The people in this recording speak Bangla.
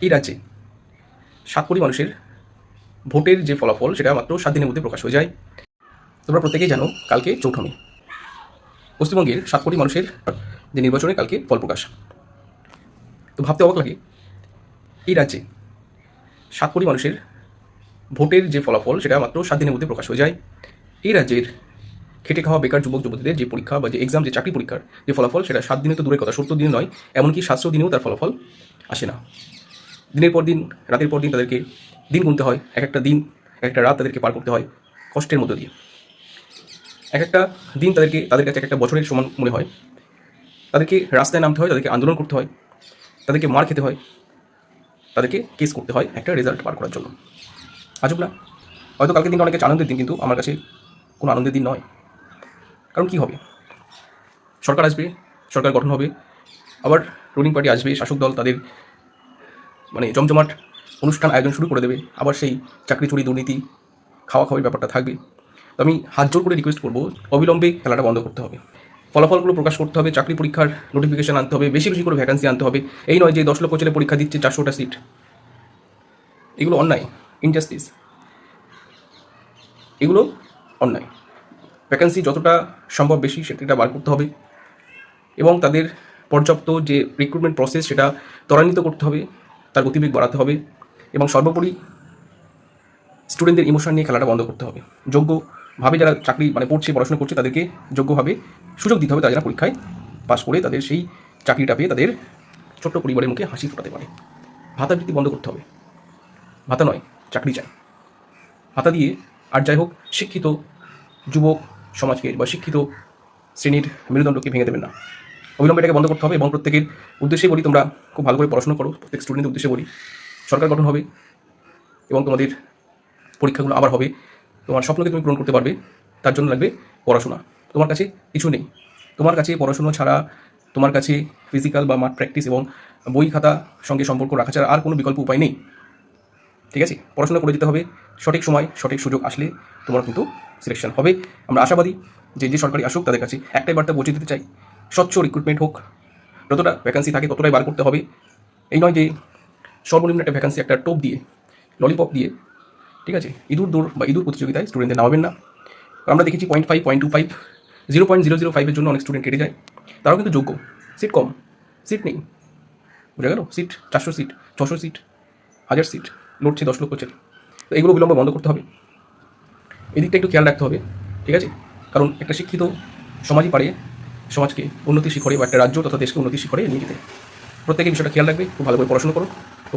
এই রাজ্যে ৭ কোটি মানুষের ভোটের যে ফলাফল সেটা মাত্র 7 দিনের মধ্যে প্রকাশ হয়ে যায়। তোমরা প্রত্যেকেই জানো কালকে 4 মে পশ্চিমবঙ্গের 7 কোটি মানুষের যে নির্বাচনে কালকে ফল প্রকাশ। তো ভাবতে অবাক লাগে, এই রাজ্যে 7 কোটি মানুষের ভোটের যে ফলাফল সেটা মাত্র 7 দিনের মধ্যে প্রকাশ হয়ে যায়। এই রাজ্যের খেটে খাওয়া বেকার যুবক যুবতীদের যে পরীক্ষা বা যে এক্সাম, যে চাকরি পরীক্ষার যে ফলাফল সেটা 7 দিনে তো দূরের কথা, 70 দিনে নয়, এমনকি 700 দিনেও তার ফলাফল আসে না। দিনের পর দিন, রাতের পর দিন তাদেরকে দিন গুনতে হয়, এক একটা দিন, এক একটা রাত তাদেরকে পার করতে হয় কষ্টের মধ্য দিয়ে। এক একটা দিন তাদের কাছে এক একটা বছরের সমান মনে হয়। তাদেরকে রাস্তায় নামতে হয়, তাদেরকে আন্দোলন করতে হয়, তাদেরকে মার খেতে হয়, তাদেরকে কেস করতে হয় একটা রেজাল্ট পার করার জন্য। আজব না? হয়তো কালকের দিনটা অনেক আনন্দের দিন, কিন্তু আমার কাছে কোনো আনন্দের দিন নয়। কারণ কী হবে? সরকার আসবে, সরকার গঠন হবে, আবার রুলিং পার্টি আসবে, শাসক দল তাদের জমজমাট অনুষ্ঠান আয়োজন শুরু করে দেবে, আবার সেই চাকরি চুরি, দুর্নীতি, খাওয়া খাওয়ার ব্যাপারটা থাকবে। তো আমি হাত জোর করে রিকোয়েস্ট করবো, অবিলম্বে খেলাটা বন্ধ করতে হবে, ফলাফলগুলো প্রকাশ করতে হবে, চাকরি পরীক্ষার নোটিফিকেশান আনতে হবে, বেশি বেশি করে ভ্যাকান্সি আনতে হবে। এই নয় যে 10 লক্ষ ছেলে পরীক্ষা দিচ্ছে 400টা সিট। এগুলো অন্যায়, ইনজাস্টিস, এগুলো অন্যায়। ভ্যাকান্সি যতটা সম্ভব বেশি সেটা বার করতে হবে, এবং তাদের পর্যাপ্ত যে রিক্রুটমেন্ট প্রসেস সেটা ত্বরান্বিত করতে হবে, তার গতিবেগ বাড়াতে হবে, এবং সর্বোপরি স্টুডেন্টদের ইমোশন নিয়ে খেলাটা বন্ধ করতে হবে। যোগ্যভাবে যারা চাকরি পড়ছে, পড়াশোনা করছে, তাদেরকে যোগ্যভাবে সুযোগ দিতে হবে, তারা যেন পরীক্ষায় পাশ করে তাদের সেই চাকরিটা পেয়ে তাদের ছোট্ট পরিবারের মুখে হাসি ফোটাতে পারে। ভাতা বৃত্তি বন্ধ করতে হবে, ভাতা নয়, চাকরি চাই। ভাতা দিয়ে আর যাই হোক শিক্ষিত যুবক সমাজকে বা শিক্ষিত শ্রেণীর মেরুদণ্ডকে ভেঙে দেবেন না। অবিলম্বে এটাকে বন্ধ করতে হবে, এবং প্রত্যেকের উদ্দেশ্যে বলি, তোমরা খুব ভালো করে পড়াশোনা করো। প্রত্যেক স্টুডেন্টের উদ্দেশ্যে বলি, সরকার গঠন হবে এবং তোমাদের পরীক্ষাগুলো আবার হবে, তোমার স্বপ্নকে তুমি পূরণ করতে পারবে, তার জন্য লাগবে পড়াশোনা। তোমার কাছে কিছু নেই, তোমার কাছে পড়াশোনা ছাড়া, তোমার কাছে ফিজিক্যাল বা মাঠ প্র্যাকটিস এবং বই খাতা সঙ্গে সম্পর্ক রাখা ছাড়া আর কোনো বিকল্প উপায় নেই। ঠিক আছে, পড়াশোনা করে যেতে হবে। সঠিক সময়, সঠিক সুযোগ আসলে তোমার কিন্তু সিলেকশন হবে। আমরা আশাবাদী যে সরকারি আসুক, তাদের কাছে একটাই বার্তা পৌঁছে দিতে চাই, স্বচ্ছ রিক্রুটমেন্ট হোক, যতটা ভ্যাকান্সি থাকে ততটাই বার করতে হবে। এই নয় যে সর্বনিম্ন একটা ভ্যাকান্সি একটা টোপ দিয়ে, ললিপপ দিয়ে, ঠিক আছে, ইঁদুর দৌড় বা ইঁদুর প্রতিযোগিতায় স্টুডেন্টদের নামাবেন না। আমরা দেখেছি 0.5, 0.25, 0.005-এর জন্য অনেক স্টুডেন্ট কেটে যায়, তারাও কিন্তু যোগ্য। সিট কম, সিট নেই, বোঝা গেল? সিট 400 সিট, 600 সিট, 1000 সিট, লড়ছে 10 লক্ষ ছেলে। তো এগুলো বিলম্বে বন্ধ করতে হবে, এদিকটা একটু খেয়াল রাখতে হবে, ঠিক আছে? কারণ একটা শিক্ষিত সমাজই পারে সমাজকে উন্নতির শিখরে বা একটা রাজ্য তথা দেশকে উন্নতির শিখরে নিয়ে যেতে। প্রত্যেকে বিষয়টা খেয়াল রাখবে, খুব ভালো করে পড়াশোনা করো।